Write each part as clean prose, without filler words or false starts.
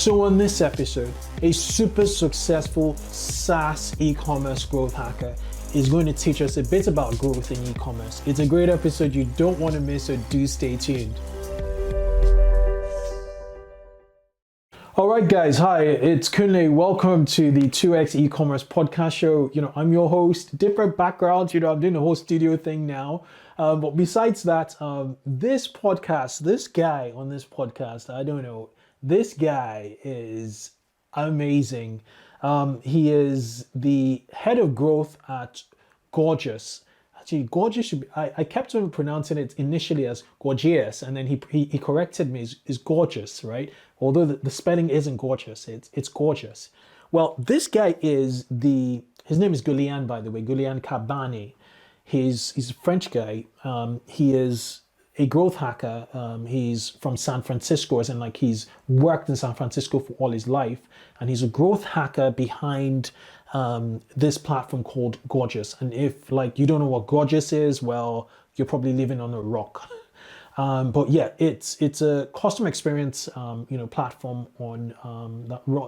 So on this episode, a super successful SaaS e-commerce growth hacker is going to teach us a bit about growth in e-commerce. It's a great episode you don't want to miss, so do stay tuned. All right, guys. Hi, it's Kunle. Welcome to the 2x e-commerce podcast show. I'm your host, different backgrounds. I'm doing the whole studio thing now. But besides that, this guy on this podcast, I don't know, this guy is amazing. He is the head of growth at Gorgias. Actually, Gorgias should be, I kept on pronouncing it initially as Gorgias, and then he corrected me, it's Gorgias, right? Although the spelling isn't gorgeous, it's Gorgias. Well, this guy his name is Guillaume, by the way, Guillaume Cabane. He's a French guy. He is a growth hacker. He's from San Francisco, as in like he's worked in San Francisco for all his life, and he's a growth hacker behind this platform called Gorgias. And if like you don't know what Gorgias is, well, you're probably living on a rock. But yeah, it's a customer experience platform on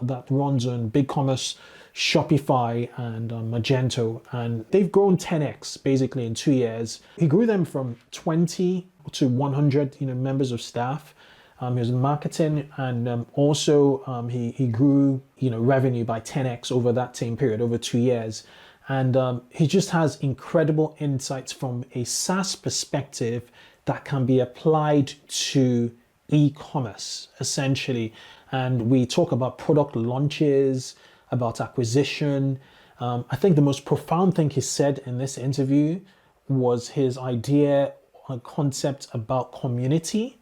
that runs on BigCommerce, Shopify, and Magento, and they've grown 10x basically in 2 years. He grew them from 20 to 100 members of staff. He was in marketing, and also he grew revenue by 10x over that same period, over 2 years. And he just has incredible insights from a SaaS perspective that can be applied to e-commerce essentially. And we talk about product launches, about acquisition. I think the most profound thing he said in this interview was his idea or concept about community.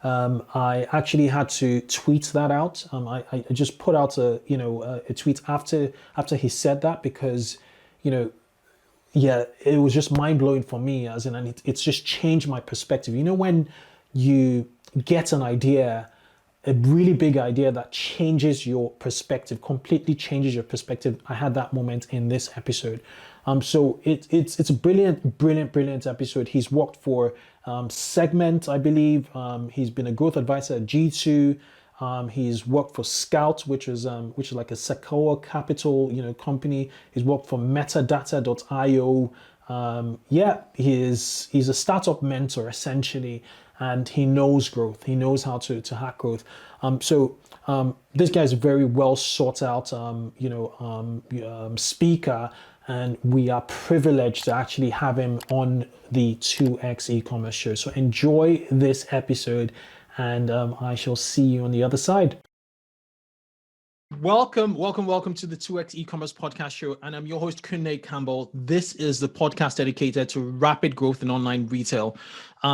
I actually had to tweet that out. I just put out a tweet after he said that, because it was just mind-blowing for me, and it's just changed my perspective. When you get an idea, a really big idea that changes your perspective, completely changes your perspective. I had that moment in this episode. So it's a brilliant episode. He's worked for Segment, I believe. He's been a growth advisor at G2. He's worked for Scout, which is like a Sequoia Capital, company. He's worked for Metadata.io. He's a startup mentor essentially, and he knows growth. He knows how to hack growth. This guy is a very well sought out, speaker, and we are privileged to actually have him on the 2x e-commerce show. So enjoy this episode, and I shall see you on the other side. Welcome to the 2x e-commerce podcast show, and I'm your host, Kunle Campbell. This is the podcast dedicated to rapid growth in online retail.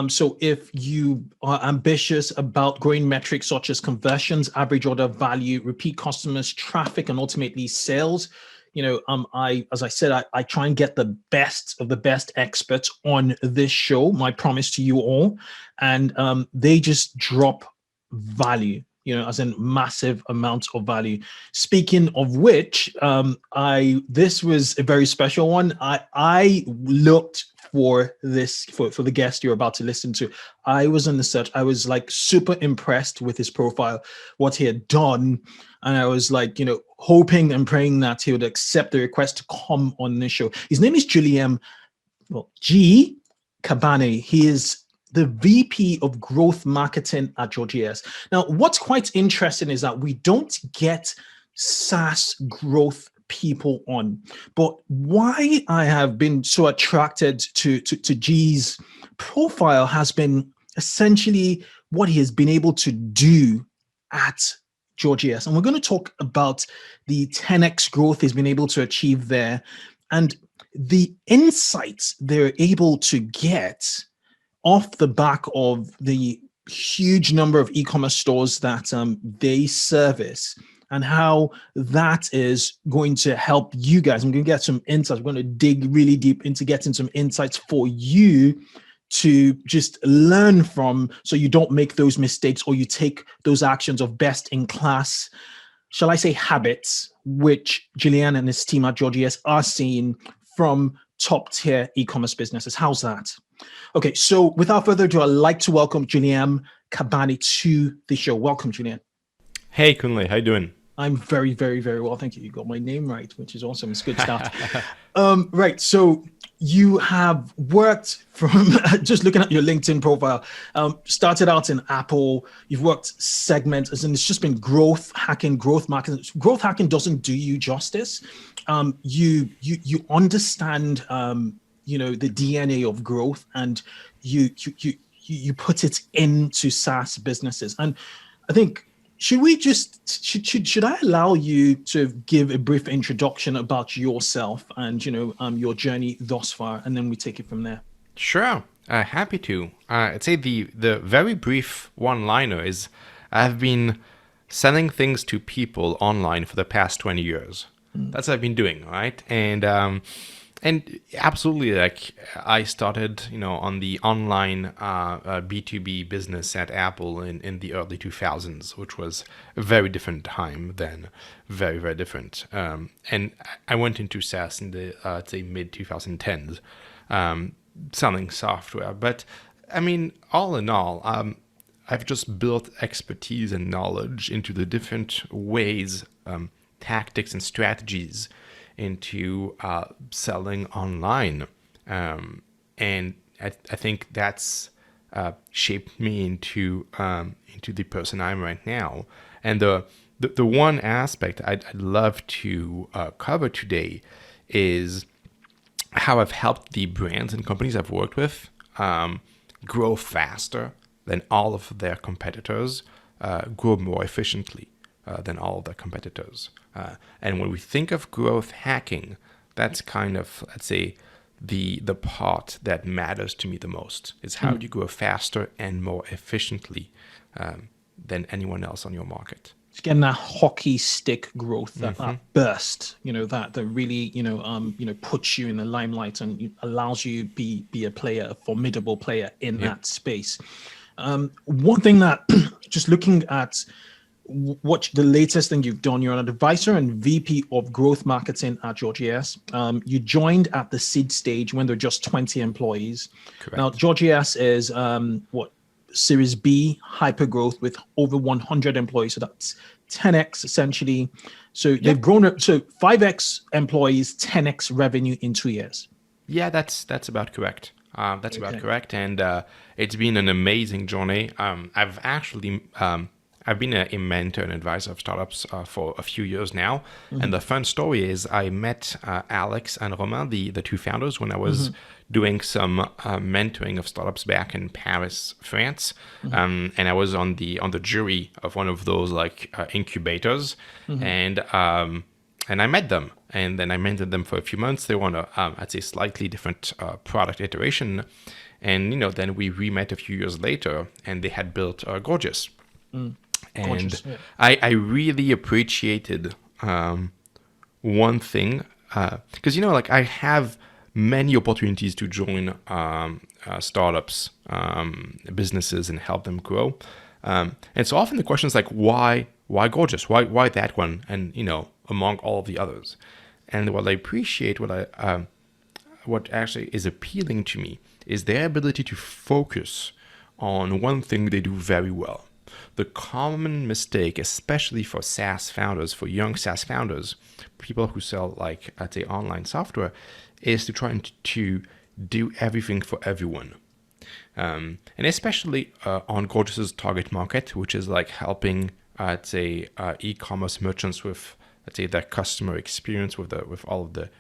So if you are ambitious about growing metrics such as conversions, average order value, repeat customers, traffic, and ultimately sales, as I said, I try and get the best of the best experts on this show, my promise to you all, and they just drop value, as in massive amounts of value. Speaking of which, this was a very special one. I looked for this, for the guest you're about to listen to. I was on the search. I was like super impressed with his profile, what he had done. And I was like, hoping and praying that he would accept the request to come on this show. His name is Guillaume Cabane. He is the VP of Growth Marketing at Gorgias. Now, what's quite interesting is that we don't get SaaS growth people on, but why I have been so attracted to G's profile has been essentially what he has been able to do at Gorgias. And we're going to talk about the 10x growth he's been able to achieve there, and the insights they're able to get off the back of the huge number of e-commerce stores that they service, and how that is going to help you guys. I'm going to get some insights. We're going to dig really deep into getting some insights for you to just learn from, so you don't make those mistakes, or you take those actions of best in class, shall I say, habits, which Guillaume and his team at Gorgias are seeing from top tier e-commerce businesses. How's that? Okay, so without further ado, I'd like to welcome Guillaume Cabane to the show. Welcome, Guillaume. Hey Kunle, how you doing? I'm very, very, very well. Thank you. You got my name right, which is awesome. It's a good start. Right. So you have worked from just looking at your LinkedIn profile, started out in Apple. You've worked segments, as in it's just been growth hacking, growth marketing. Growth hacking doesn't do you justice. You understand the DNA of growth, and you put it into SaaS businesses. And I think should I allow you to give a brief introduction about yourself and your journey thus far, and then we take it from there. Sure, happy to. I'd say the very brief one-liner is I've been selling things to people online for the past 20 years. That's what I've been doing, right? And absolutely, like I started, on the online B2B business at Apple in the early 2000s, which was a very different time then, very, very different. And I went into SaaS in the, I'd say, mid 2010s, selling software. But I mean, all in all, I've just built expertise and knowledge into the different ways, tactics and strategies into selling online, and I think that's shaped me into the person I'm right now. And the one aspect I'd love to cover today is how I've helped the brands and companies I've worked with grow faster than all of their competitors, grow more efficiently than all of their competitors. And when we think of growth hacking, that's kind of, let's say, the part that matters to me the most is how do you grow faster and more efficiently than anyone else on your market. It's getting that hockey stick growth, that burst, that really, puts you in the limelight and allows you be a player, a formidable player in that space. One thing that just looking at what the latest thing you've done, you're an advisor and VP of growth marketing at Gorgias. You joined at the seed stage when there were just 20 employees. Correct. Now, Gorgias is Series B hyper growth with over 100 employees. So that's 10x essentially. So they've grown up. So 5x employees, 10x revenue in 2 years. Yeah, that's about correct. That's about correct. And it's been an amazing journey. I've been a mentor and advisor of startups for a few years now. And the fun story is I met Alex and Romain, the two founders, when I was doing some mentoring of startups back in Paris, France. And I was on the jury of one of those incubators. And I met them. And then I mentored them for a few months. They were on I'd say, slightly different product iteration. And, then we re-met a few years later, and they had built Gorgias. And Gorgeous, I really appreciated one thing, because, I have many opportunities to join startups, businesses, and help them grow. And so often the question is why Gorgias? Why that one? And, among all of the others. And what I appreciate, what actually is appealing to me is their ability to focus on one thing they do very well. The common mistake, especially for SaaS founders, for young SaaS founders, people who sell I'd say online software, is to try to do everything for everyone. And especially on Gorgias's target market, which is helping, I'd say, e-commerce merchants with, let's say, their customer experience with all of the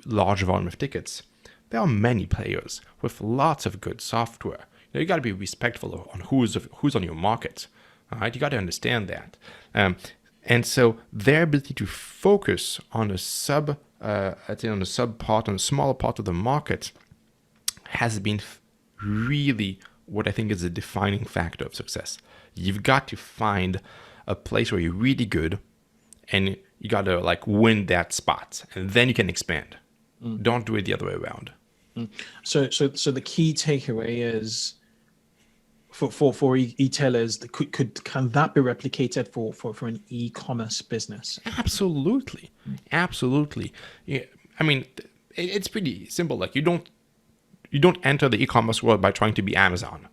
large volume of tickets. There are many players with lots of good software. You got to be respectful on who's on your market. All right, you got to understand that. And so their ability to focus on a smaller part of the market has been really what I think is a defining factor of success. You've got to find a place where you're really good, and you got to win that spot, and then you can expand. Don't do it the other way around. So the key takeaway is for e-tailers, can that be replicated for an e-commerce business? Absolutely. Yeah, I mean, it's pretty simple. You don't enter the e-commerce world by trying to be Amazon.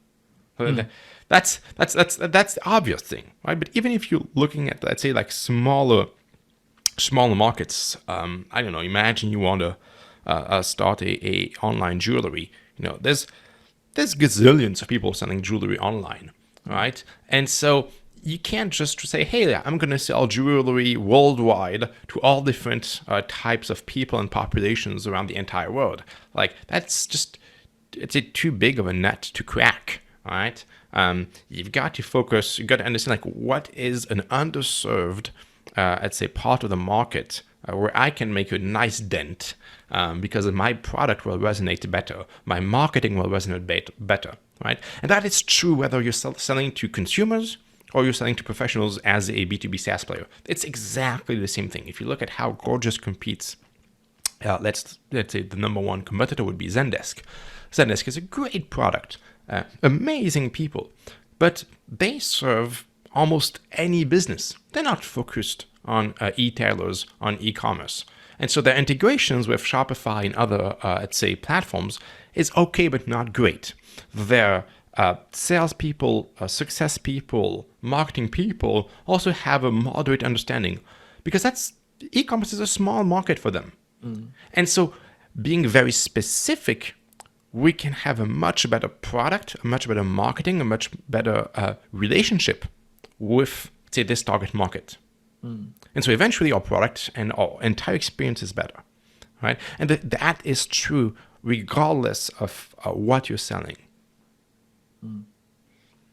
That's the obvious thing, right? But even if you're looking at, let's say, like smaller markets, I don't know. Imagine you want to start a online jewelry. There's gazillions of people selling jewelry online, right? And so you can't just say, hey, I'm going to sell jewelry worldwide to all different types of people and populations around the entire world. Like, that's just, it's too big of a nut to crack, right? You've got to focus, you've got to understand, like, what is an underserved, let's say, part of the market where I can make a nice dent because my product will resonate better, my marketing will resonate better, right? And that is true whether you're selling to consumers or you're selling to professionals as a B2B SaaS player. It's exactly the same thing. If you look at how Gorgias competes, let's say the number one competitor would be Zendesk. Zendesk is a great product, amazing people, but they serve almost any business. They're not focused on e-tailers, on e-commerce. And so their integrations with Shopify and other, let's say, platforms is okay, but not great. Their salespeople, success people, marketing people also have a moderate understanding because e-commerce is a small market for them. And so being very specific, we can have a much better product, a much better marketing, a much better relationship with, say, this target market. And so eventually our product and our entire experience is better, right? And that is true regardless of what you're selling.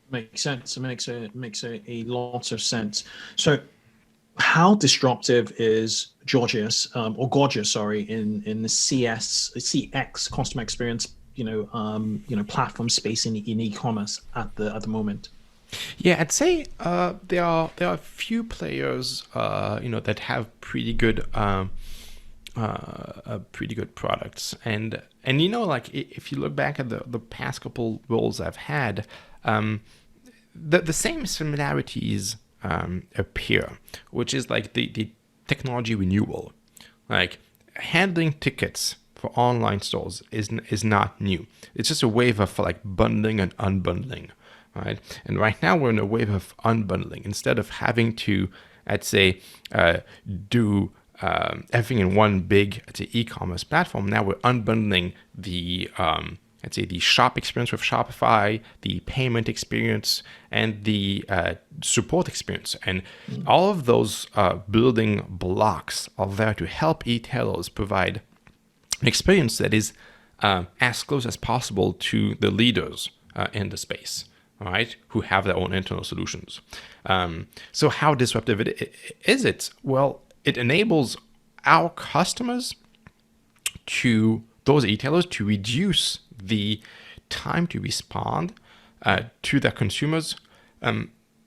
Makes sense. It makes a lot of sense. So how disruptive is Gorgias, in the CX customer experience, platform space in e-commerce at the moment? Yeah, I'd say there are a few players that have pretty good products, and like if you look back at the past couple roles I've had, the same similarities appear, which is like the technology renewal, like handling tickets for online stores is not new. It's just a wave of like bundling and unbundling. Right. And right now we're in a wave of unbundling. Instead of having to, I'd say, do everything in one big, I'd say, e-commerce platform, now we're unbundling the, I'd say, the shop experience with Shopify, the payment experience, and the support experience. And all of those building blocks are there to help e-tailers provide an experience that is as close as possible to the leaders in the space. Right, who have their own internal solutions. So how disruptive is it? Well, it enables our customers those retailers to reduce the time to respond to their consumers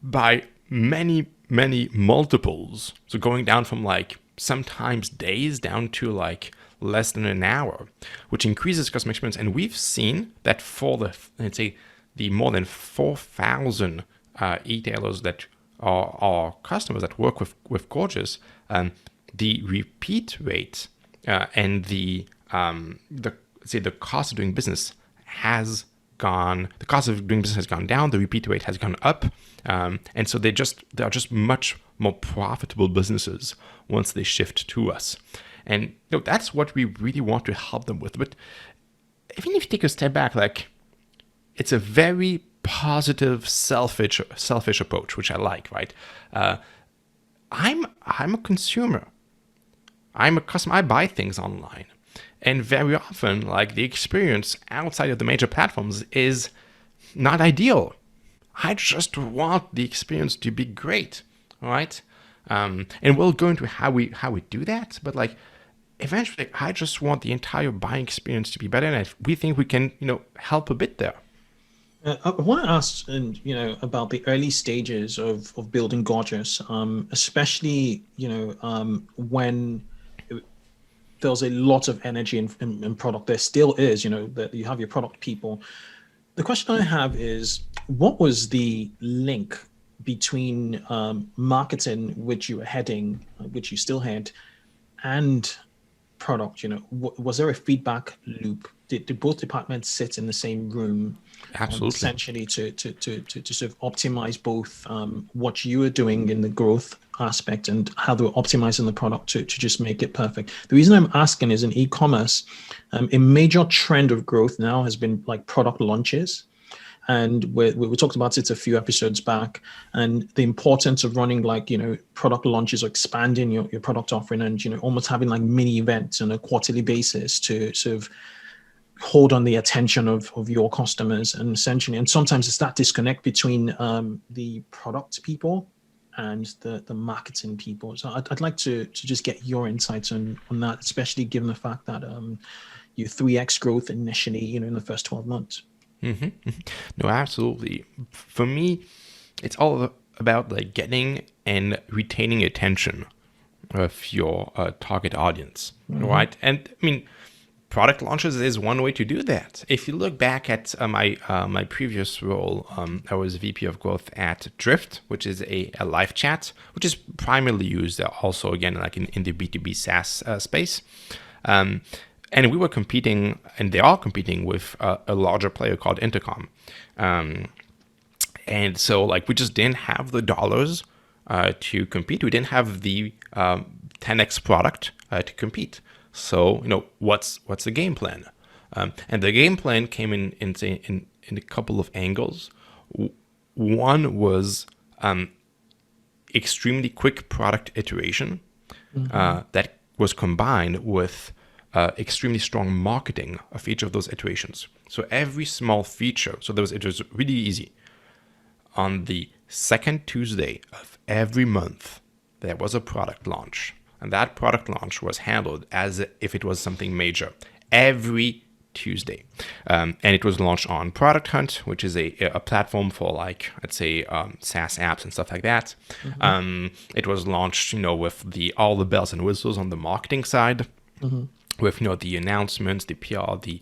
by many, many multiples. So going down from like sometimes days down to like less than an hour, which increases customer experience. And we've seen that for the more than 4,000 e-tailers that are our customers that work with Gorgias, the repeat rate and the cost of doing business has gone. The cost of doing business has gone down. The repeat rate has gone up, and so they are just much more profitable businesses once they shift to us. And that's what we really want to help them with. But even if you take a step back, like, it's a very positive, selfish approach, which I like, right? I'm a consumer. I'm a customer. I buy things online. And very often, like, the experience outside of the major platforms is not ideal. I just want the experience to be great, right? And we'll go into how we do that. But like, eventually, I just want the entire buying experience to be better. And we think we can, help a bit there. I want to ask, about the early stages of building Gorgias, especially, when there's a lot of energy in product. There still is, that you have your product people. The question I have is, what was the link between marketing, which you were heading, which you still had, and product? Was there a feedback loop both departments sit in the same room, Absolutely. essentially to sort of optimize both what you are doing in the growth aspect and how they're optimizing the product to just make it perfect. The reason I'm asking is in e-commerce, a major trend of growth now has been like product launches. And we talked about it a few episodes back, and the importance of running like, product launches or expanding your product offering and, almost having like mini events on a quarterly basis to sort of hold on the attention of your customers. And essentially, and sometimes it's that disconnect between the product people and the marketing people. So I'd like to just get your insights on that, especially given the fact that you 3x growth initially, in the first 12 months. No, absolutely. For me, it's all about like getting and retaining attention of your target audience, right? And I mean, product launches is one way to do that. If you look back at my previous role, I was VP of Growth at Drift, which is a live chat, which is primarily used also again like in the B2B SaaS space. And we were competing, and they are competing with a larger player called Intercom. And so like we just didn't have the dollars to compete. We didn't have the 10x product to compete. So, what's the game plan? And the game plan came in a couple of angles. One was extremely quick product iteration that was combined with extremely strong marketing of each of those iterations. So every small feature, it was really easy. On the second Tuesday of every month, there was a product launch. And that product launch was handled as if it was something major every Tuesday. And it was launched on Product Hunt, which is a platform for like, let's say, SaaS apps and stuff like that. It was launched, with all the bells and whistles on the marketing side. With the announcements, the PR, the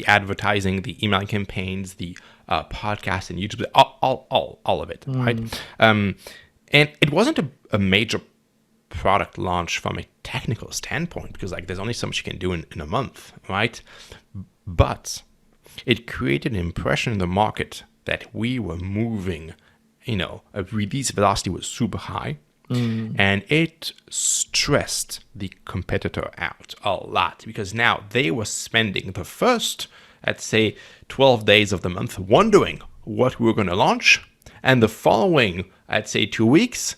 advertising, the email campaigns, the podcast and YouTube, all of it, right? And it wasn't a major product launch from a technical standpoint because like there's only so much you can do in a month, right? But it created an impression in the market that we were moving, a release velocity was super high. And it stressed the competitor out a lot because now they were spending the first, let's say, 12 days of the month wondering what we were going to launch, and the following, I'd say, 2 weeks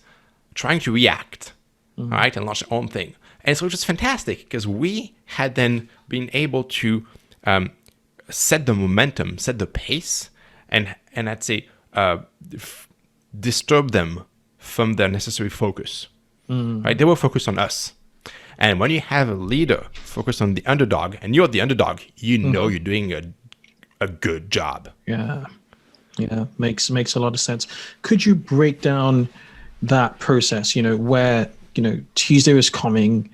trying to react, right, and launch their own thing. And so it was fantastic because we had then been able to set the momentum, set the pace, and I'd say disturb them from their necessary focus, right? They were focused on us. And when you have a leader focused on the underdog, and you're the underdog, you're doing a good job. Yeah, makes a lot of sense. Could you break down that process, where, Tuesday was coming?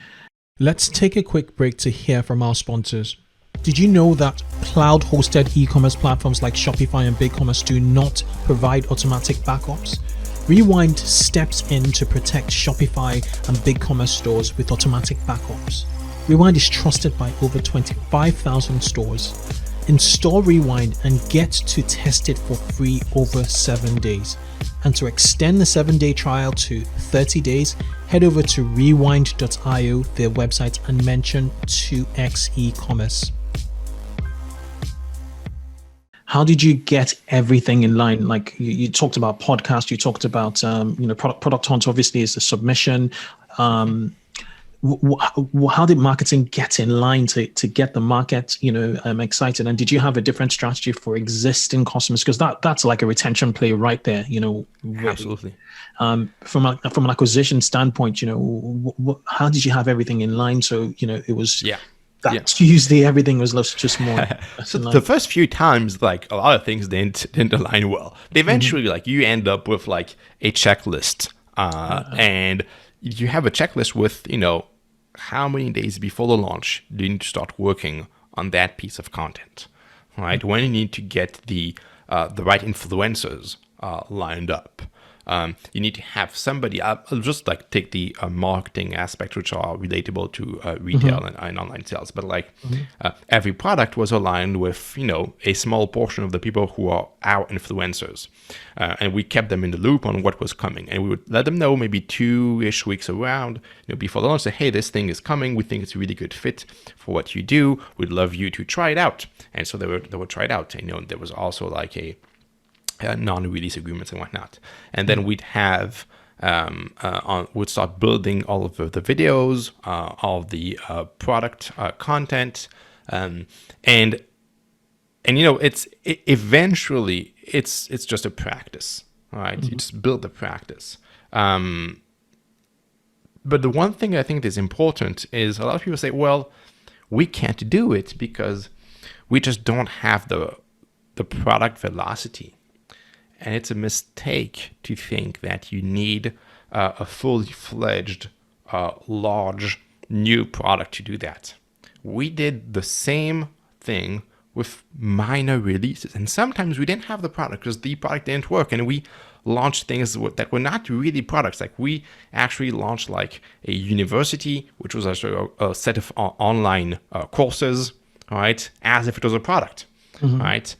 Let's take a quick break to hear from our sponsors. Did you know that cloud-hosted e-commerce platforms like Shopify and BigCommerce do not provide automatic backups? Rewind steps in to protect Shopify and BigCommerce stores with automatic backups. Rewind is trusted by over 25,000 stores. Install Rewind and get to test it for free over 7 days. And to extend the 7-day trial to 30 days, head over to rewind.io, their website, and mention 2x eCommerce. How did you get everything in line? Like you talked about podcast, you talked about product hunt obviously is the submission. How did marketing get in line to get the market excited? And did you have a different strategy for existing customers? Because that's like a retention play right there. Absolutely. From an acquisition standpoint, how did you have everything in line? So it was Tuesday, everything was just more. So the first few times, like a lot of things didn't align well. Eventually, like you end up with like a checklist, and you have a checklist with how many days before the launch do you need to start working on that piece of content, right? When you need to get the right influencers lined up. You need to have somebody. I'll just like take the marketing aspects, which are relatable to retail and online sales. But like every product was aligned with, a small portion of the people who are our influencers. And we kept them in the loop on what was coming. And we would let them know maybe 2-ish weeks around, before the launch, say, hey, this thing is coming. We think it's a really good fit for what you do. We'd love you to try it out. And so they would try it out. And, there was also like a non-release agreements and whatnot. And then we'd have, we'd start building all of the videos, all of the product content. Eventually it's just a practice, right? You just build the practice. But the one thing I think is important is a lot of people say, well, we can't do it because we just don't have the product velocity. And it's a mistake to think that you need a fully fledged, large new product to do that. We did the same thing with minor releases. And sometimes we didn't have the product because the product didn't work. And we launched things that were not really products. Like we actually launched like a university, which was actually a set of online courses, right? As if it was a product, right?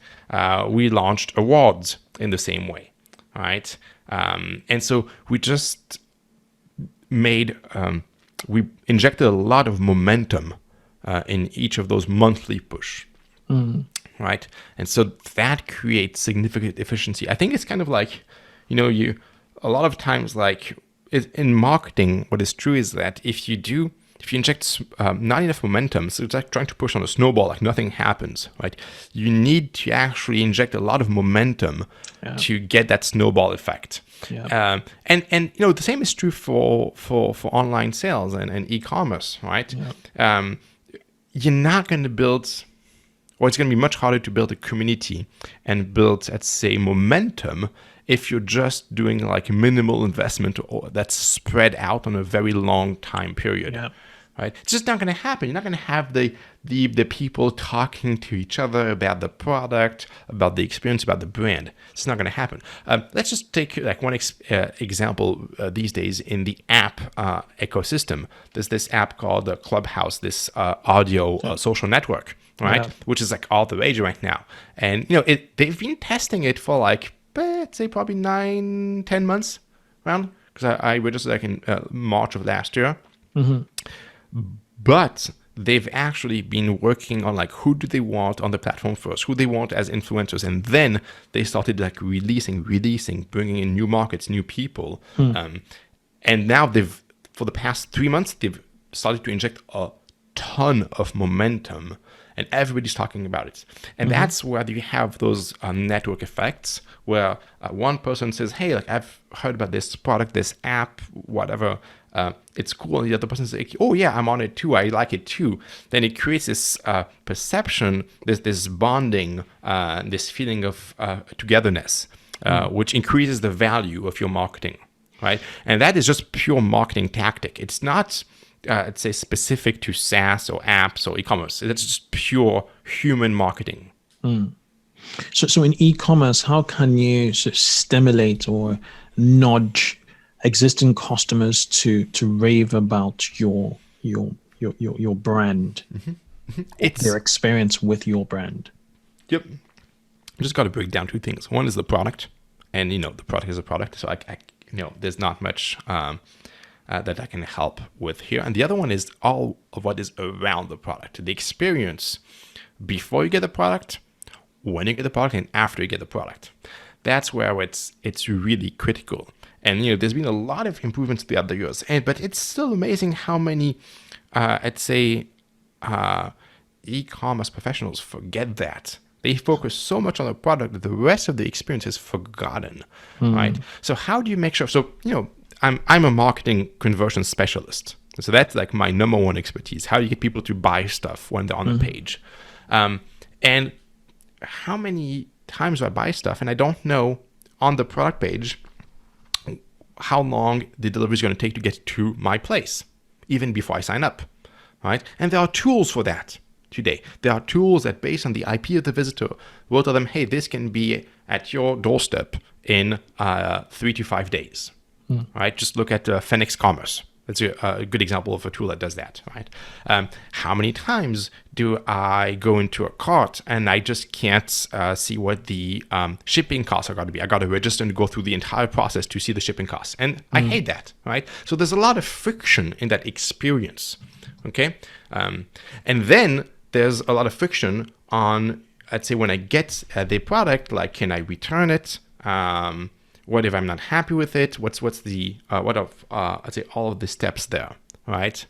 We launched awards in the same way, right? And so we just we injected a lot of momentum in each of those monthly push, right? And so that creates significant efficiency. I think it's kind of like, a lot of times, like in marketing, what is true is that if you inject not enough momentum, so it's like trying to push on a snowball, like nothing happens, right? You need to actually inject a lot of momentum to get that snowball effect. Yeah. And the same is true for online sales and e-commerce, right? Yeah. You're not going to build, or it's going to be much harder to build a community and build, let's say, momentum if you're just doing like minimal investment or that's spread out on a very long time period. Yeah. Right? It's just not going to happen. You're not going to have the people talking to each other about the product, about the experience, about the brand. It's not going to happen. Let's just take like one example these days in the app ecosystem. There's this app called Clubhouse, this audio social network, right? Yeah. Which is like all the rage right now. And they've been testing it for like, let's say probably 9-10 months around, because I registered like in March of last year. But they've actually been working on like who do they want on the platform first, who they want as influencers, and then they started like releasing, bringing in new markets, new people, and now for the past 3 months they've started to inject a ton of momentum, and everybody's talking about it. And that's where you have those network effects where one person says, hey, like I've heard about this product, this app, whatever. It's cool. And the other person says, like, oh yeah, I'm on it too. I like it too. Then it creates this perception, this bonding, this feeling of togetherness, which increases the value of your marketing, right? And that is just pure marketing tactic. It's not, let's say, specific to SaaS or apps or e-commerce. It's just pure human marketing. So in e-commerce, how can you sort of stimulate or nudge existing customers to rave about your brand, it's their experience with your brand? Yep. You just got to break down two things. One is the product, and the product is a product. So I there's not much that I can help with here. And the other one is all of what is around the product, the experience before you get the product, when you get the product, and after you get the product. That's where it's really critical. And there's been a lot of improvements throughout the years, but it's still amazing how many, I'd say, e-commerce professionals forget that. They focus so much on the product that the rest of the experience is forgotten, right? So how do you make sure? So I'm a marketing conversion specialist, so that's like my number one expertise. How do you get people to buy stuff when they're on the page? And how many times do I buy stuff and I don't know on the product page how long the delivery is going to take to get to my place, even before I sign up, right? And there are tools for that today. There are tools that, based on the IP of the visitor, will tell them, hey, this can be at your doorstep in 3 to 5 days. Right? Just look at Phoenix Commerce. That's a good example of a tool that does that, right? How many times do I go into a cart and I just can't see what the shipping costs are going to be? I got to register and go through the entire process to see the shipping costs. And I hate that, right? So there's a lot of friction in that experience, okay? And then there's a lot of friction on, I'd say, when I get the product, like, can I return it? What if I'm not happy with it? What's the I'd say all of the steps there, right?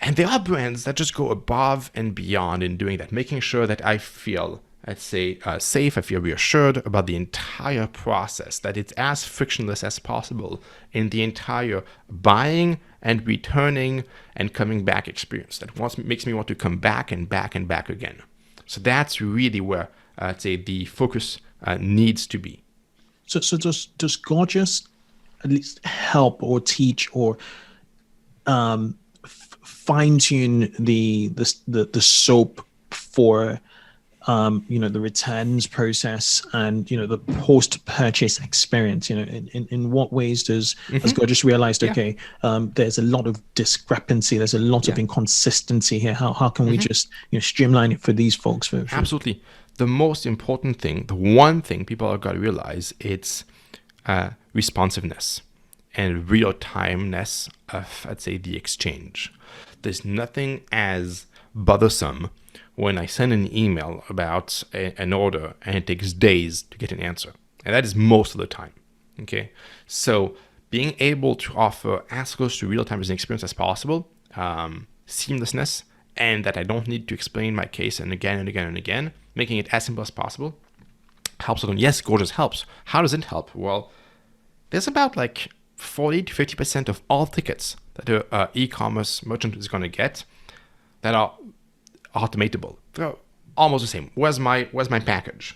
And there are brands that just go above and beyond in doing that, making sure that I feel, I'd say, safe, I feel reassured about the entire process, that it's as frictionless as possible in the entire buying and returning and coming back experience. That makes me want to come back and back and back again. So that's really where I'd say the focus needs to be. So does Gorgias at least help or teach or fine tune the soap for the returns process and the post purchase experience? In what ways has Gorgias realized there's a lot of discrepancy, there's a lot of inconsistency here? How can we just streamline it for these folks? Absolutely. The most important thing, the one thing people have got to realize, it's responsiveness and real-timeness of, I'd say, the exchange. There's nothing as bothersome when I send an email about an order and it takes days to get an answer. And that is most of the time, okay? So being able to offer as close to real-time as an experience as possible, seamlessness, and that I don't need to explain my case and again and again and again, making it as simple as possible, helps. Yes, Gorgias helps. How does it help? Well, there's about like 40 to 50% of all tickets that an e-commerce merchant is going to get that are automatable. They're almost the same. Where's my package?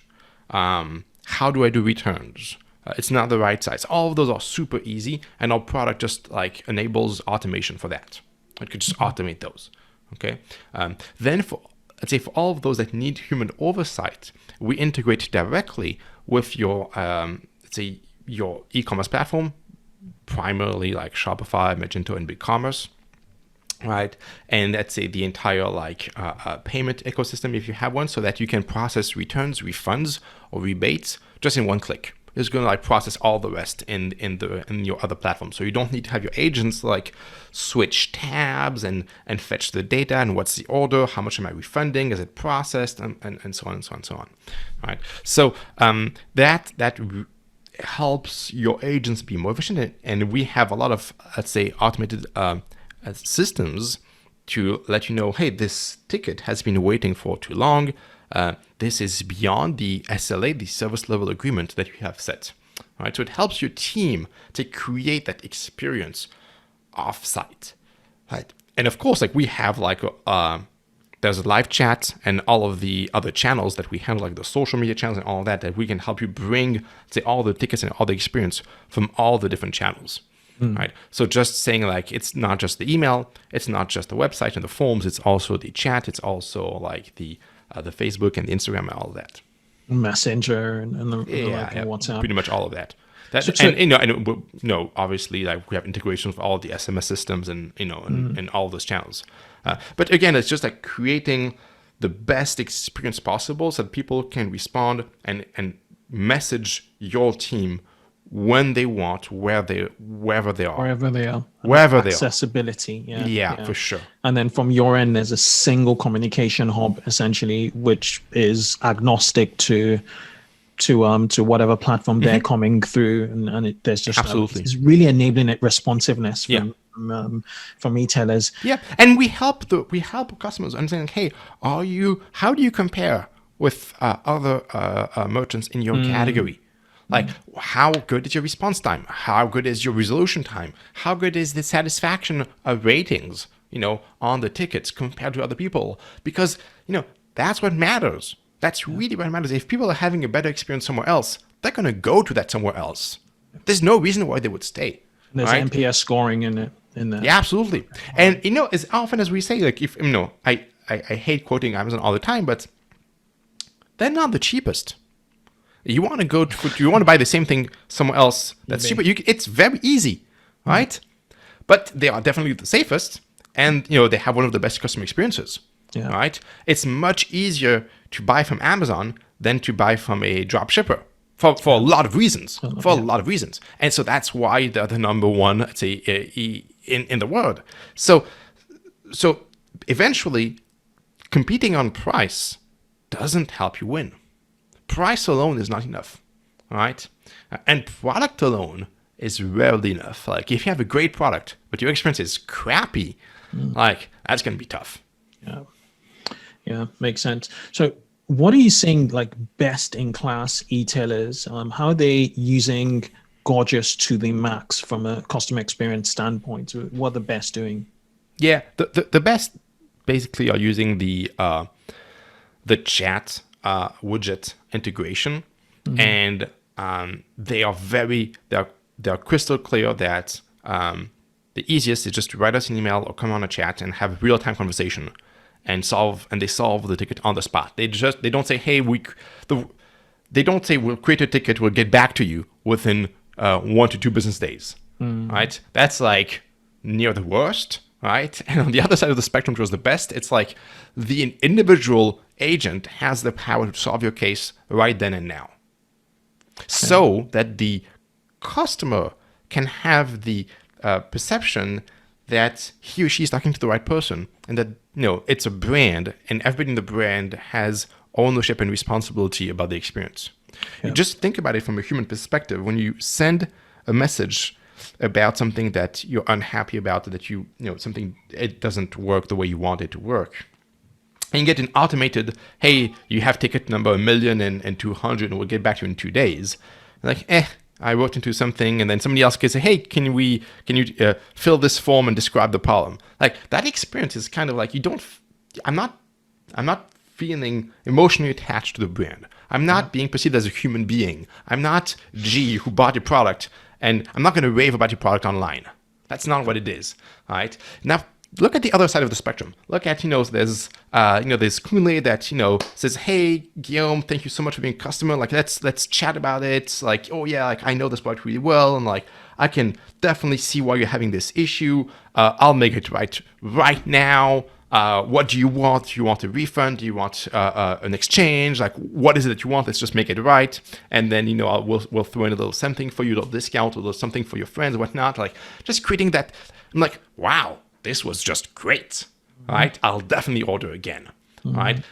How do I do returns? It's not the right size. All of those are super easy, and our product just like enables automation for that. It could just automate those. Okay. Then for all of those that need human oversight, we integrate directly with your your e-commerce platform, primarily like Shopify, Magento, and BigCommerce, right? And let's say the entire payment ecosystem, if you have one, so that you can process returns, refunds, or rebates just in one click. It's going to process all the rest in your other platform. So you don't need to have your agents switch tabs and fetch the data and what's the order, how much am I refunding, is it processed, and so on and so on and so on. Right. So that helps your agents be more efficient, and we have a lot of, let's say, automated systems to let you know, hey, this ticket has been waiting for too long. This is beyond the SLA, the service level agreement that you have set. All right, so it helps your team to create that experience off-site, right? And of course, we have there's a live chat and all of the other channels that we handle, like the social media channels and all of that we can help you bring, say, all the tickets and all the experience from all the different channels. Right. So just saying it's not just the email, it's not just the website and the forms, it's also the chat, it's also the Facebook and the Instagram and all of that. Messenger and the WhatsApp. Pretty much all of that. Obviously, we have integrations with all the SMS systems and and all those channels. But again, it's just creating the best experience possible so that people can respond and message your team when they want, wherever they are. Accessibility. Yeah, for sure. And then from your end, there's a single communication hub, essentially, which is agnostic to whatever platform they're coming through, and there's just absolutely it's really enabling it responsiveness from retailers. Yeah, and we help customers understand. Hey, how do you compare with other merchants in your category? How good is your response time? How good is your resolution time? How good is the satisfaction ratings, on the tickets compared to other people? Because, that's what matters. That's really what matters. If people are having a better experience somewhere else, they're going to go to that somewhere else. There's no reason why they would stay. There's NPS scoring in it. Yeah, absolutely. And, as often as we say, if, I hate quoting Amazon all the time, but they're not the cheapest. You want to you want to buy the same thing somewhere else that's cheaper. It's very easy, right? But they are definitely the safest, and they have one of the best customer experiences, right? It's much easier to buy from Amazon than to buy from a drop shipper for a lot of reasons. And so that's why they're the number one, let's say, in the world. So eventually, competing on price doesn't help you win. Price alone is not enough, right? And product alone is rarely enough. Like if you have a great product, but your experience is crappy, like that's going to be tough. Yeah, makes sense. So what are you seeing like best in class e-tailers? How are they using Gorgias to the max from a customer experience standpoint? What are the best doing? Yeah, the best basically are using the chat widget integration, and they're crystal clear that the easiest is just to write us an email or come on a chat and have real-time conversation and they solve the ticket on the spot. They don't say, hey, they don't say we'll create a ticket, we'll get back to you within 1 to 2 business days, right? That's like near the worst, right? And on the other side of the spectrum, which was the best, it's like the individual agent has the power to solve your case right then and now, so that the customer can have the perception that he or she is talking to the right person, and that it's a brand, and everybody in the brand has ownership and responsibility about the experience. You just think about it from a human perspective. When you send a message about something that you're unhappy about, that something, it doesn't work the way you want it to work, and you get an automated, hey, you have ticket number 1,200,000 and we'll get back to you in 2 days. Like, I wrote into something, and then somebody else can say, hey, can you fill this form and describe the problem? Like that experience is kind of like I'm not feeling emotionally attached to the brand. I'm not being perceived as a human being. I'm not G who bought your product, and I'm not going to rave about your product online. That's not what it is, right? Now, look at the other side of the spectrum. Look at, there's Kunle that, says, hey, Guillaume, thank you so much for being a customer. Like, let's chat about it. Like, oh yeah, like I know this product really well. And like, I can definitely see why you're having this issue. I'll make it right now. What do you want? Do you want a refund? Do you want an exchange? Like, what is it that you want? Let's just make it right. And then, we'll throw in a little something for you, a little discount, a little something for your friends, whatnot. Like, just creating that. I'm like, wow, this was just great, right? I'll definitely order again, right?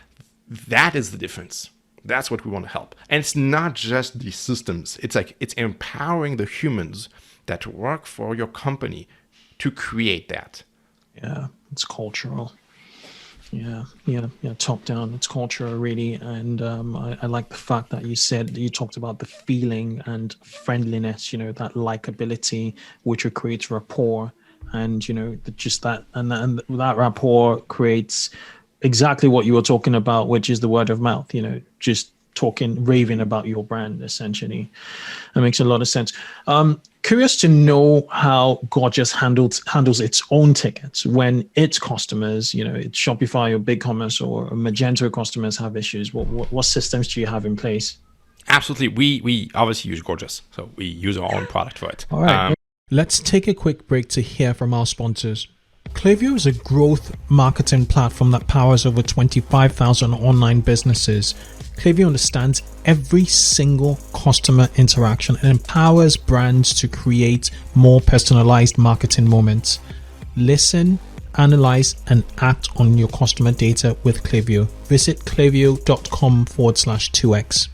That is the difference. That's what we want to help. And it's not just the systems. It's like, it's empowering the humans that work for your company to create that. Yeah, it's cultural. Yeah, top down. It's cultural, really. And I like the fact that you talked about the feeling and friendliness, that likability, which creates rapport. And just that, and that rapport creates exactly what you were talking about, which is the word of mouth. Just raving about your brand. Essentially, that makes a lot of sense. Curious to know how Gorgias handles its own tickets when its customers, it's Shopify or BigCommerce or Magento customers have issues. What systems do you have in place? Absolutely, we obviously use Gorgias, so we use our own product for it. All right. Let's take a quick break to hear from our sponsors. Klaviyo is a growth marketing platform that powers over 25,000 online businesses. Klaviyo understands every single customer interaction and empowers brands to create more personalized marketing moments. Listen, analyze, and act on your customer data with Klaviyo. Visit klaviyo.com/2x.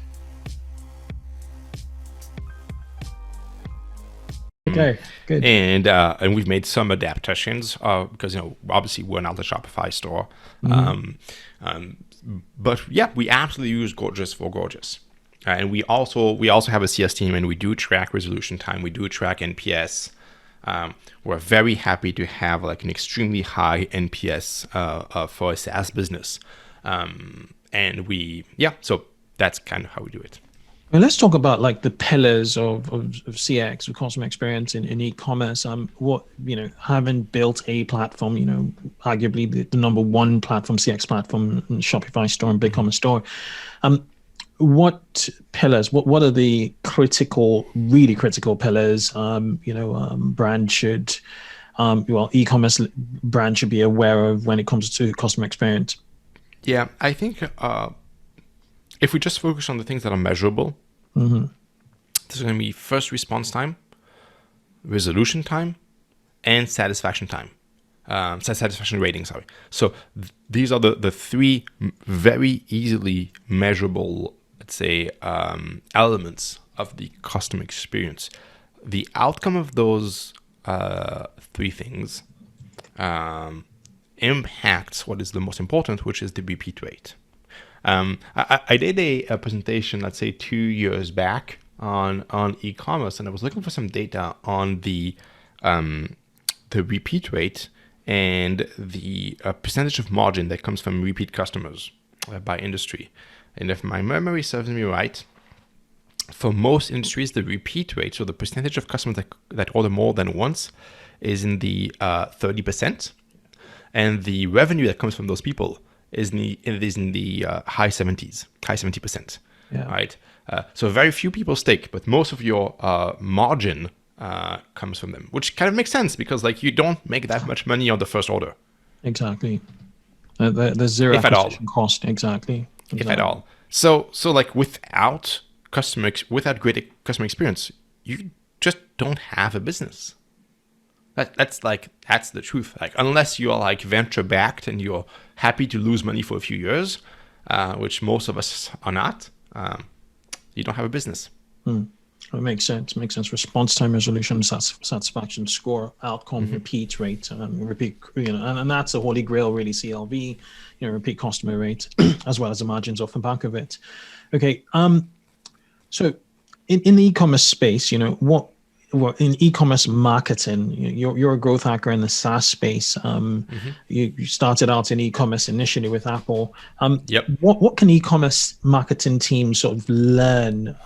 Okay, good. And we've made some adaptations because obviously we're not the Shopify store, but yeah, we absolutely use Gorgias for Gorgias, and we also have a CS team, and we do track resolution time, we do track NPS. We're very happy to have like an extremely high NPS for a SaaS business, so that's kind of how we do it. Well, let's talk about like the pillars of CX, of customer experience in e-commerce. Having built a platform, arguably the number one platform, CX platform, in Shopify store and BigCommerce store. what pillars? What are the really critical pillars? Brand should, e-commerce brand should be aware of when it comes to customer experience. Yeah, I think if we just focus on the things that are measurable, there's going to be first response time, resolution time, and satisfaction time. Satisfaction rating, sorry. So these are the three very easily measurable, let's say, elements of the customer experience. The outcome of those three things impacts what is the most important, which is the repeat rate. I did a presentation, let's say 2 years back on e-commerce, and I was looking for some data on the repeat rate and the percentage of margin that comes from repeat customers by industry. And if my memory serves me right, for most industries, the repeat rate, so the percentage of customers that order more than once, is in the 30%. And the revenue that comes from those people is in the high 70%. Yeah. Right? So very few people stick, but most of your margin comes from them, which kind of makes sense because like you don't make that much money on the first order. Exactly. There's zero If at all. acquisition cost. Exactly. If at all. So like without great customer experience, you just don't have a business. That's the truth. Like unless you're like venture backed and you're happy to lose money for a few years, which most of us are not, you don't have a business. It makes sense. Response time, resolution, satisfaction score, outcome, repeat rate, repeat. And that's a holy grail, really. CLV, repeat customer rate, as well as the margins off the back of it. Okay. So in the e-commerce space, what in e-commerce marketing, you're a growth hacker in the SaaS space. You started out in e-commerce initially with Apple. Yep. What can e-commerce marketing teams sort of learn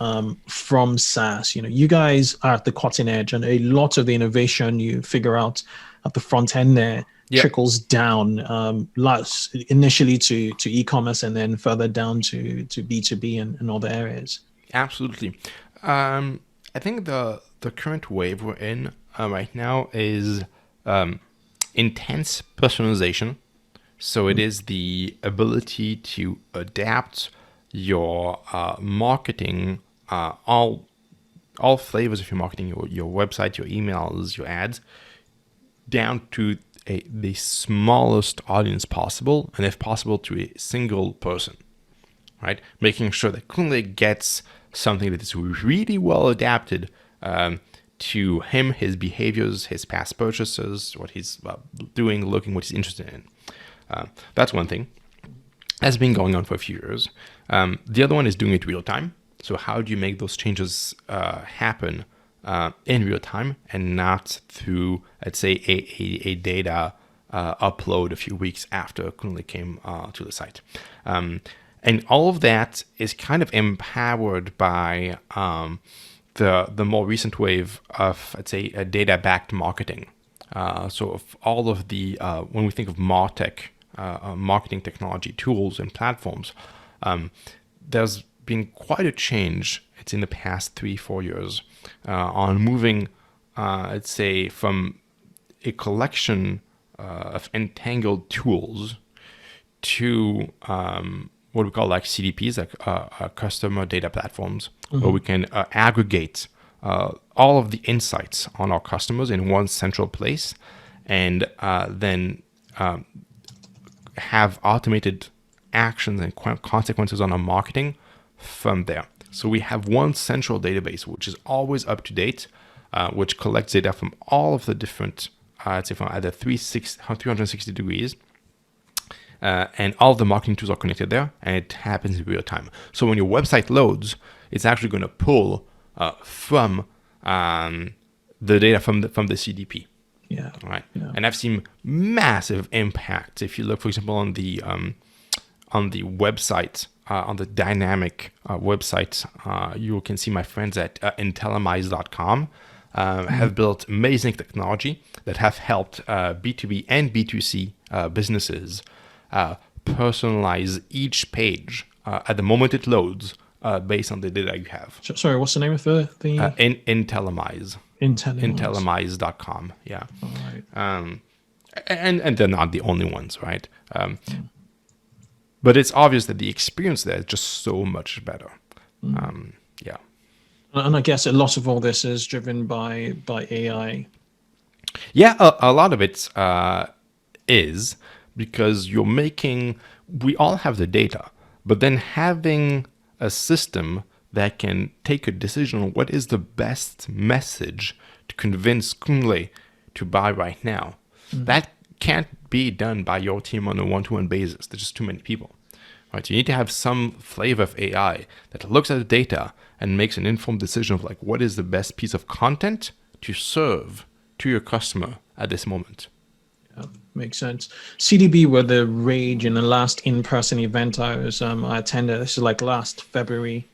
from SaaS? You guys are at the cutting edge, and a lot of the innovation you figure out at the front end there trickles down, initially to e-commerce and then further down to B2B and other areas. Absolutely. I think the current wave we're in right now is intense personalization. So it is the ability to adapt your marketing, all flavors of your marketing, your website, your emails, your ads, down to the smallest audience possible, and if possible to a single person, right? Making sure that Kunle gets something that is really well adapted to him, his behaviors, his past purchases, what he's doing, looking, what he's interested in. That's one thing. That's been going on for a few years. The other one is doing it real time. So how do you make those changes happen in real time and not through, let's say, a data upload a few weeks after Kunle came to the site? And all of that is kind of empowered by the more recent wave of, let's say, a data-backed marketing. So of all of the, when we think of MarTech, marketing technology tools and platforms, there's been quite a change, it's in the past 3-4 years, on moving, let's say, from a collection of entangled tools to what we call like CDPs, like customer data platforms, where we can aggregate all of the insights on our customers in one central place, and then have automated actions and consequences on our marketing from there. So we have one central database, which is always up to date, which collects data from all of the different, I'd say from either 360 degrees, and all of the marketing tools are connected there, and it happens in real time. So when your website loads, it's actually going to pull from the data from the CDP. Yeah. Right. Yeah. And I've seen massive impact. If you look, for example, on the website, on the dynamic website, you can see my friends at Intellimize.com have built amazing technology that have helped B2B and B2C businesses personalize each page at the moment it loads based on the data you have. Sorry, what's the name of the Intellimize. Intellimize.com. Yeah. All right. And they're not the only ones, right? But it's obvious that the experience there is just so much better. Yeah. And I guess a lot of all this is driven by AI. Yeah, a lot of it is because we all have the data, but then having a system that can take a decision on what is the best message to convince Kunle to buy right now, that can't be done by your team on a one-to-one basis. There's just too many people. Right? You need to have some flavor of AI that looks at the data and makes an informed decision of like what is the best piece of content to serve to your customer at this moment. Yeah, makes sense. CDB were the rage in the last in-person event I attended. This is like last February,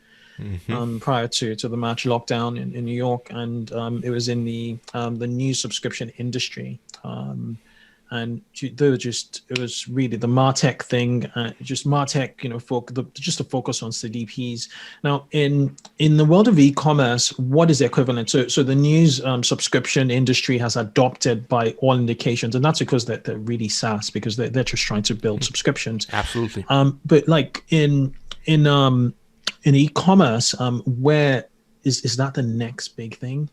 prior to the March lockdown in New York, and it was in the news subscription industry. And they were it was really the MarTech thing, just MarTech, just a focus on CDPs. Now, in the world of e-commerce, what is the equivalent? So the news subscription industry has adopted by all indications, and that's because they're really SaaS, because they're just trying to build subscriptions. Absolutely. But like in e-commerce, where is that the next big thing?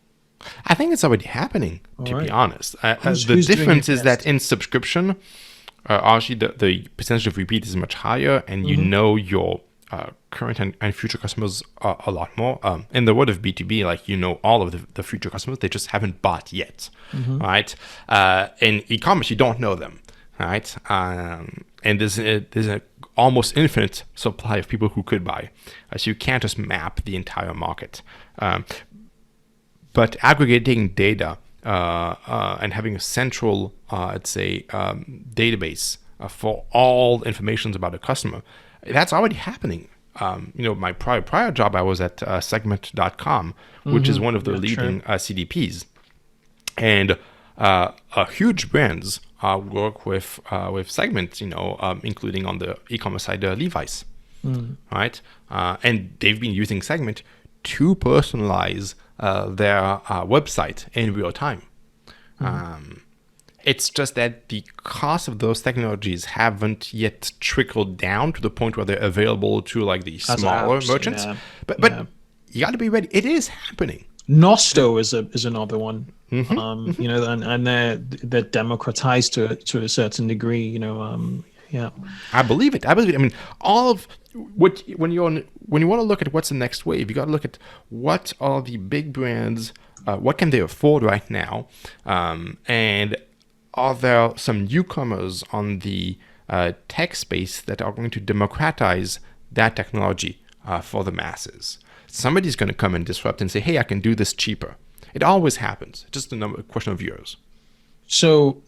I think it's already happening, to be honest. Who's the difference doing it is that in subscription, actually the percentage of repeat is much higher, and you know your current and future customers a lot more. In the world of B2B, like you know all of the future customers, they just haven't bought yet, right? In e-commerce, you don't know them, right? And there's an almost infinite supply of people who could buy, so you can't just map the entire market. But aggregating data and having a central, database for all information about a customer, that's already happening. My prior job, I was at segment.com, which is one of the leading CDPs. And huge brands work with Segment, including on the e-commerce side, Levi's, right? And they've been using Segment to personalize their website in real time. It's just that the cost of those technologies haven't yet trickled down to the point where they're available to like the smaller merchants. Yeah. But you got to be ready. It is happening. Nosto is another one. And they're democratized to a certain degree. Yeah. I believe it. I mean, all of what when you want to look at what's the next wave, you got to look at what are the big brands, what can they afford right now, and are there some newcomers on the tech space that are going to democratize that technology for the masses? Somebody's going to come and disrupt and say, "Hey, I can do this cheaper." It always happens. Just a question of years. So,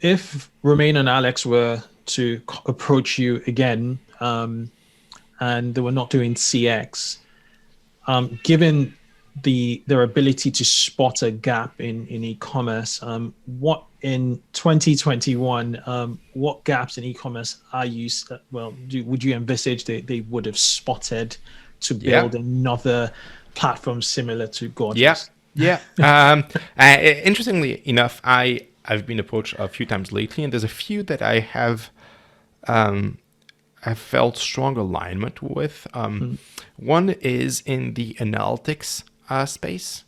if Romain and Alex were to approach you again, and they were not doing CX, given their ability to spot a gap in e-commerce, what in 2021, what gaps in e-commerce would you envisage they would have spotted to build another platform similar to Gorgias? Interestingly enough, I've been approached a few times lately, and there's a few that I have felt strong alignment with. One is in the analytics space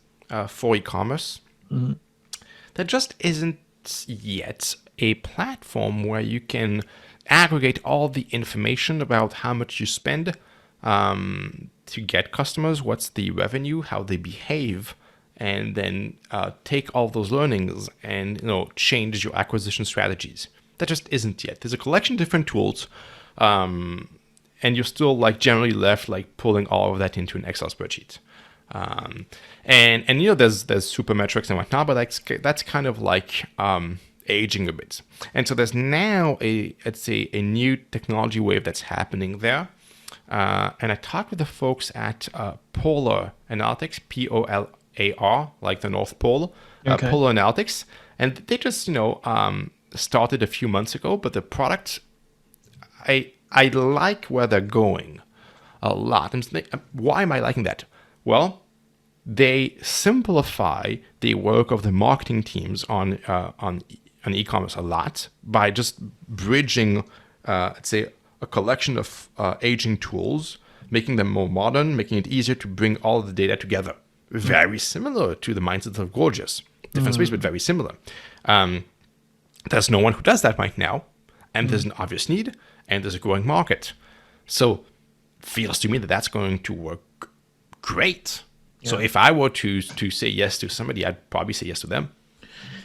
for e-commerce. There just isn't yet a platform where you can aggregate all the information about how much you spend to get customers, what's the revenue, how they behave, and then take all those learnings and change your acquisition strategies. That just isn't yet. There's a collection of different tools, and you're still generally left pulling all of that into an Excel spreadsheet. And there's supermetrics and whatnot, but that's kind of aging a bit. And so there's now a new technology wave that's happening there. And I talked with the folks at Polar Analytics, POLAR, like the North Pole, Polar Analytics, and they just started a few months ago. But the product, I like where they're going. a lot. Why am I liking that? Well, they simplify the work of the marketing teams on e-commerce a lot by just bridging, let's say, a collection of aging tools, making them more modern, making it easier to bring all of the data together. Very similar to the mindset of Gorgias. Different space, but very similar. There's no one who does that right now, and there's an obvious need, and there's a growing market. So feels to me that that's going to work great. Yeah. So if I were to say yes to somebody, I'd probably say yes to them.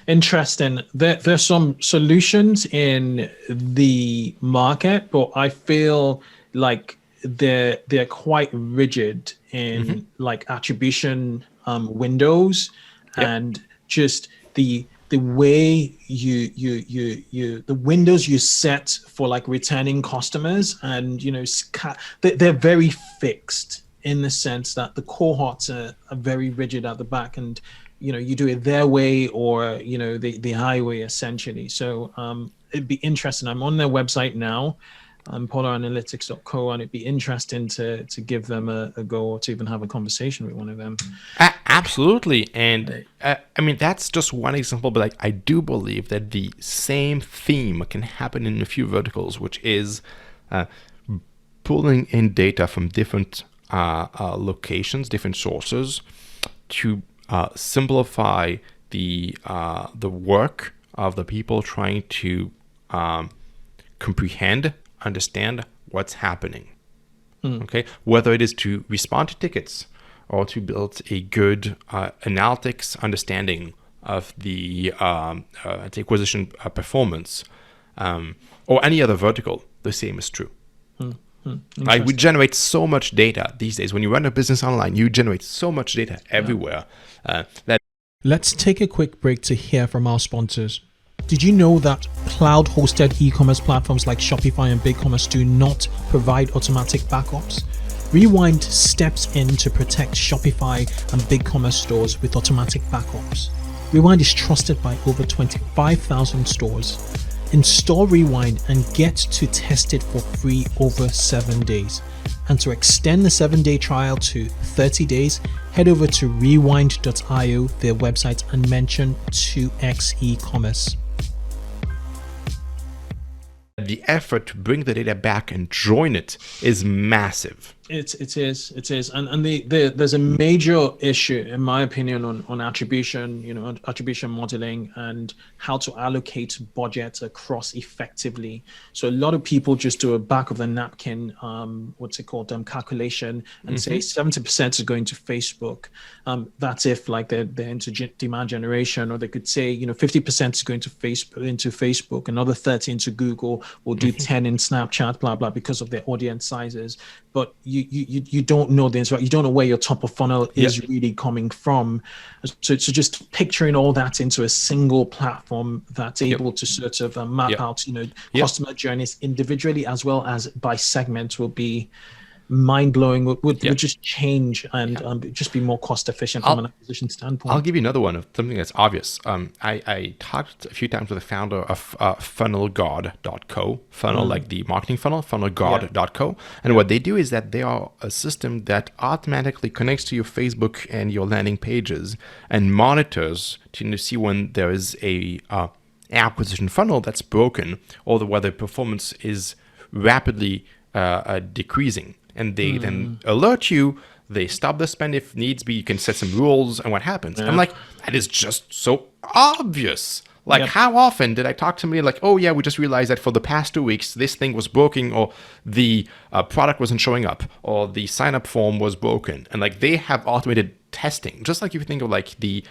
Interesting. There's some solutions in the market, but I feel like they're quite rigid in like attribution windows, and just the way the windows you set for like returning customers, and they're very fixed in the sense that the cohorts are very rigid at the back, and you do it their way or the highway essentially. So it'd be interesting. I'm on their website now, polaranalytics.co, and it'd be interesting to give them a go, or to even have a conversation with one of them. Absolutely. And I mean, that's just one example, but I do believe that the same theme can happen in a few verticals, which is pulling in data from different locations, different sources, to simplify the work of the people trying to comprehend, understand what's happening. Okay, whether it is to respond to tickets or to build a good analytics understanding of the acquisition performance, or any other vertical, the same is true. Right? We generate so much data these days. When you run a business online, you generate so much data everywhere. Let's take a quick break to hear from our sponsors. Did you know that cloud-hosted e-commerce platforms like Shopify and BigCommerce do not provide automatic backups? Rewind steps in to protect Shopify and BigCommerce stores with automatic backups. Rewind is trusted by over 25,000 stores. Install Rewind and get to test it for free over 7 days. And to extend the 7-day trial to 30 days, head over to rewind.io, their website, and mention 2x eCommerce. The effort to bring the data back and join it is massive. It is, and there's a major issue, in my opinion, on attribution, attribution modeling and how to allocate budget across effectively. So a lot of people just do a back of the napkin, calculation, and say 70% is going to Facebook. That's if like they're into demand generation, or they could say 50% is going to Facebook, another 30 into Google, or do 10 in Snapchat, blah blah, because of their audience sizes. But you don't know the answer. You don't know where your top of funnel is really coming from. So just picturing all that into a single platform that's able to sort of map out, customer journeys individually as well as by segment will be mind-blowing. Would just change and just be more cost efficient from an acquisition standpoint. I'll give you another one of something that's obvious. I talked a few times with the founder of funnelguard.co, funnel like the marketing funnel, funnelguard.co. And what they do is that they are a system that automatically connects to your Facebook and your landing pages and monitors to see when there is a acquisition funnel that's broken, or whether performance is rapidly decreasing. And they then alert you, they stop the spend if needs be, you can set some rules, and what happens? I'm like, that is just so obvious. Like, how often did I talk to somebody like, oh yeah, we just realized that for the past 2 weeks, this thing was broken, or the product wasn't showing up, or the sign-up form was broken. And like, they have automated testing. Just like if you think of like the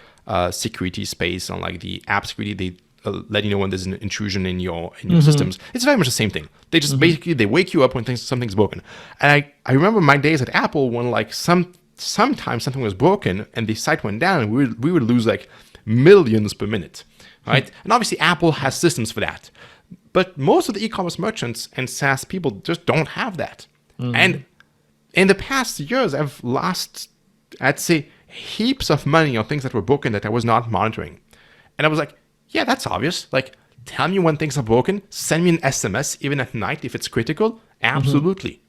security space on like the app security, they let you know when there's an intrusion in your systems. It's very much the same thing. They just basically, they wake you up when something's broken. And I remember my days at Apple when like sometimes something was broken and the site went down, and we would lose like millions per minute, right? And obviously Apple has systems for that. But most of the e-commerce merchants and SaaS people just don't have that. And in the past years, I've lost, I'd say, heaps of money on things that were broken that I was not monitoring. And I was like, yeah, that's obvious. Like, tell me when things are broken. Send me an SMS, even at night, if it's critical. Absolutely.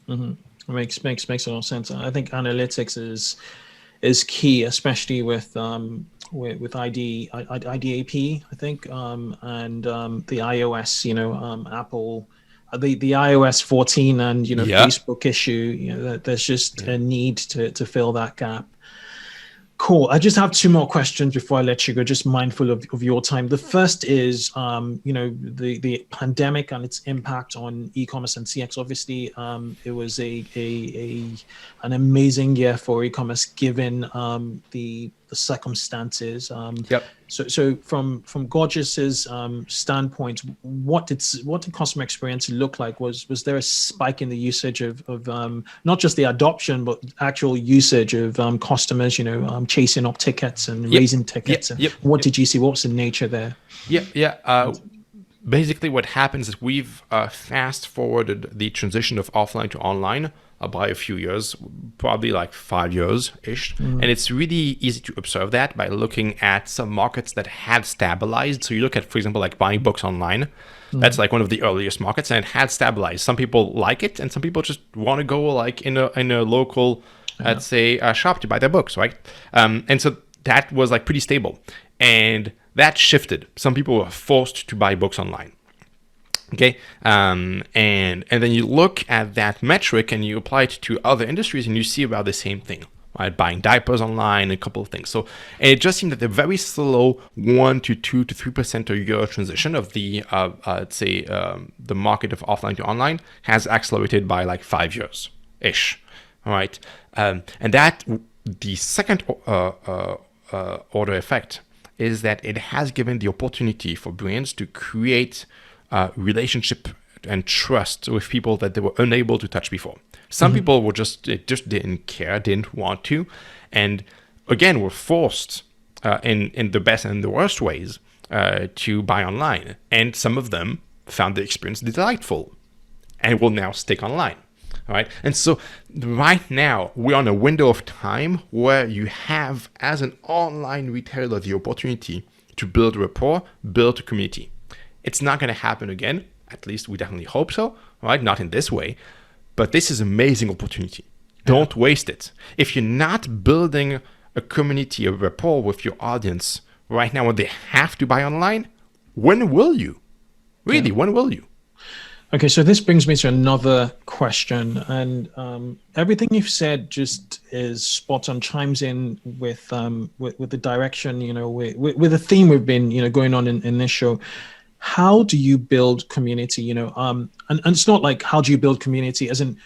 It makes a lot of sense. I think analytics is key, especially with IDAP, I think, and the iOS, Apple, the iOS 14 and Yeah. Facebook issue. There's just a need to fill that gap. Cool. I just have two more questions before I let you go, just mindful of your time. The first is, the pandemic and its impact on e-commerce and CX. Obviously, it was an amazing year for e-commerce given the circumstances. Yep. So from Gorgias's standpoint, what did customer experience look like? Was there a spike in the usage of not just the adoption but actual usage of customers, chasing up tickets and raising tickets? What did you see? What was the nature there? Basically, what happens is we've fast forwarded the transition of offline to online by a few years, probably like 5 years-ish. And it's really easy to observe that by looking at some markets that had stabilized. So you look at, for example, like buying books online. That's like one of the earliest markets, and it had stabilized. Some people like it, and some people just want to go like in a local, let's say, shop to buy their books, right? And so that was like pretty stable. And that shifted. Some people were forced to buy books online. Okay, and then you look at that metric and you apply it to other industries, and you see about the same thing, right? Buying diapers online, a couple of things. So it just seemed that the very slow 1 to 2 to 3% a year transition of the let's say the market of offline to online has accelerated by like 5 years ish. All right, and that the second order effect is that it has given the opportunity for brands to create relationship and trust with people that they were unable to touch before. Some people were just didn't care, didn't want to, and again were forced in the best and the worst ways to buy online. And some of them found the experience delightful and will now stick online. All right. And so right now we're on a window of time where you have, as an online retailer, the opportunity to build rapport, build a community. It's not going to happen again. At least we definitely hope so. Right? Not in this way, but this is an amazing opportunity. Don't waste it. If you're not building a community, a rapport with your audience right now when they have to buy online, when will you? Really, when will you? Okay, so this brings me to another question, and everything you've said just is spot on, chimes in with the direction, with the theme we've been, going on in this show. How do you build community? And it's not like how do you build community, as in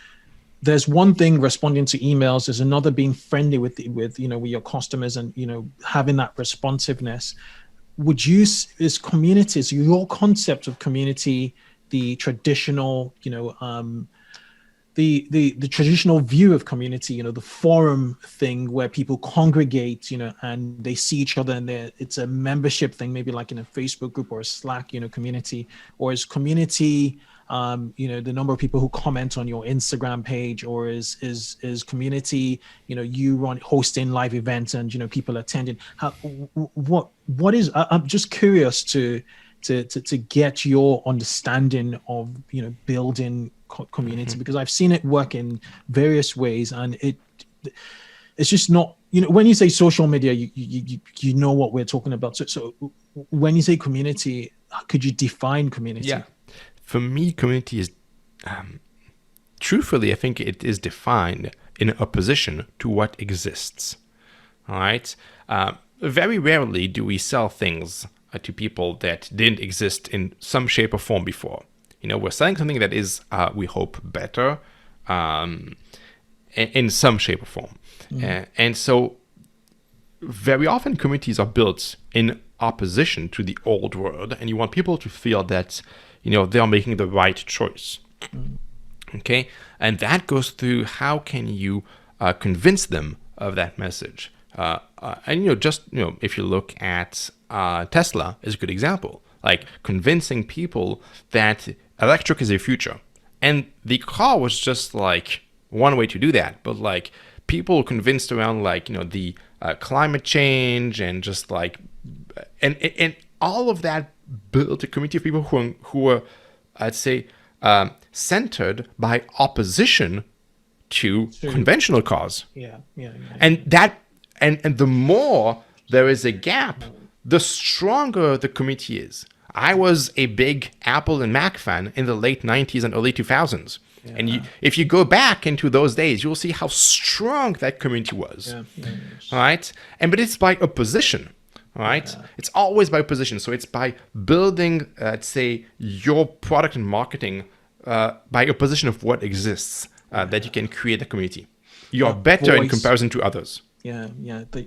there's one thing responding to emails, there's another being friendly with your customers and having that responsiveness. Is communities, your concept of community, the traditional, the traditional view of community, the forum thing where people congregate, and they see each other, and it's a membership thing, maybe like in a Facebook group or a Slack, community, or is community, the number of people who comment on your Instagram page, or is community, you hosting live events and, people attending. What is, I'm just curious to get your understanding of building community, because I've seen it work in various ways, and it's just not, when you say social media, you know what we're talking about. So when you say community, could you define community? Yeah, for me, community is truthfully, I think it is defined in opposition to what exists. All right, very rarely do we sell things to people that didn't exist in some shape or form before. We're selling something that is, we hope, better in some shape or form. And so very often communities are built in opposition to the old world, and you want people to feel that, they are making the right choice. Okay? And that goes through how can you convince them of that message. And if you look at Tesla is a good example, like convincing people that electric is the future. And the car was just like one way to do that, but like people convinced around like, the climate change and just like, and all of that built a community of people who were, I'd say, centered by opposition to conventional cars. Yeah. And the more there is a gap, the stronger the community is. I was a big Apple and Mac fan in the late 90s and early 2000s. Yeah. And if you go back into those days, you'll see how strong that community was. All right? But it's by opposition. All right? It's always by opposition. So it's by building, let's say, your product and marketing by opposition of what exists that you can create a community. You're better in comparison to others. Yeah.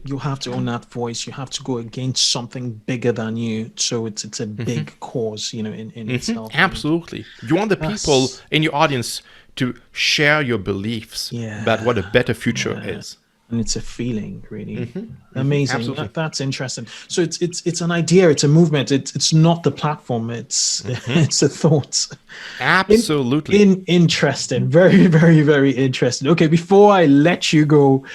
You have to own that voice. You have to go against something bigger than you. So it's a big cause, in itself. Absolutely. You want the people in your audience to share your beliefs about what a better future is. And it's a feeling, really. Amazing. That's interesting. So it's an idea. It's a movement. It's not the platform. It's a thought. Absolutely. Interesting. Very, very, very interesting. Okay, before I let you go,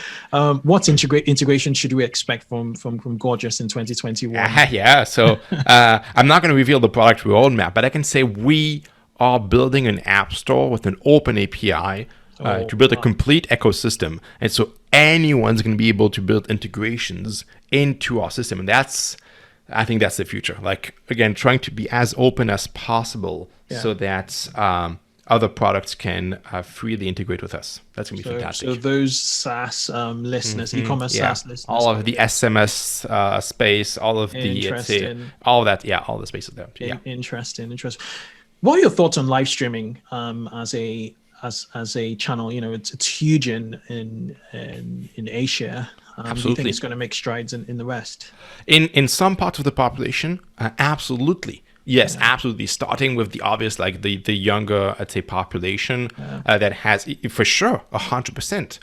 what integration should we expect from Gorgias in 2021? So I'm not going to reveal the product roadmap, but I can say we are building an app store with an open API to build a complete ecosystem. And so anyone's going to be able to build integrations into our system. And I think that's the future. Like, again, trying to be as open as possible so that other products can freely integrate with us. That's going to be fantastic. So those SaaS listeners, e-commerce SaaS listeners. All of the SMS space, all of the, all of that. Yeah, all the spaces there. Yeah. Interesting. What are your thoughts on live streaming as a channel? It's huge in Asia. Absolutely. Do you think it's going to make strides in the West? In some parts of the population, absolutely. Yes, absolutely. Starting with the obvious, like the younger, I'd say, population that has, for sure, 100%.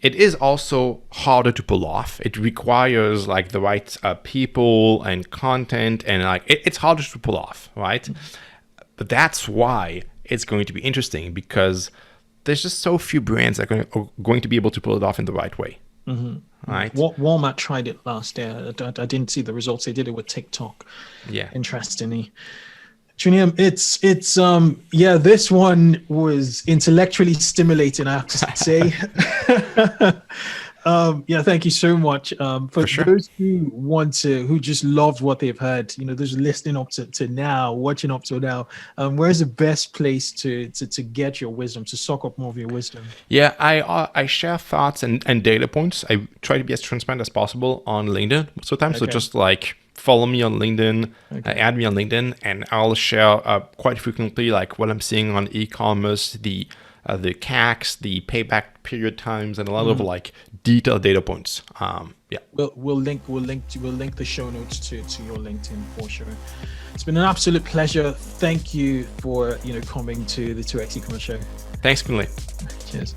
It is also harder to pull off. It requires like the right people and content, and like it's harder to pull off, right? But that's why it's going to be interesting, because there's just so few brands that are going to be able to pull it off in the right way. Right? Walmart tried it last year. I didn't see the results. They did it with TikTok. Yeah. Interestingly. Junior, it's this one was intellectually stimulating, I have to say. Thank you so much. For sure. Those who just loved what they've heard, those listening up to now, watching up to now, where's the best place to get your wisdom, to soak up more of your wisdom? Yeah, I share thoughts and data points. I try to be as transparent as possible on LinkedIn sometimes. So just like follow me on LinkedIn, add me on LinkedIn, and I'll share quite frequently like what I'm seeing on e-commerce, the CACs, the payback period times, and a lot of like detailed data points. We'll link the show notes to your LinkedIn for sure. It's been an absolute pleasure. Thank you for coming to the 2x eCommerce show. Thanks, Kunle. Cheers.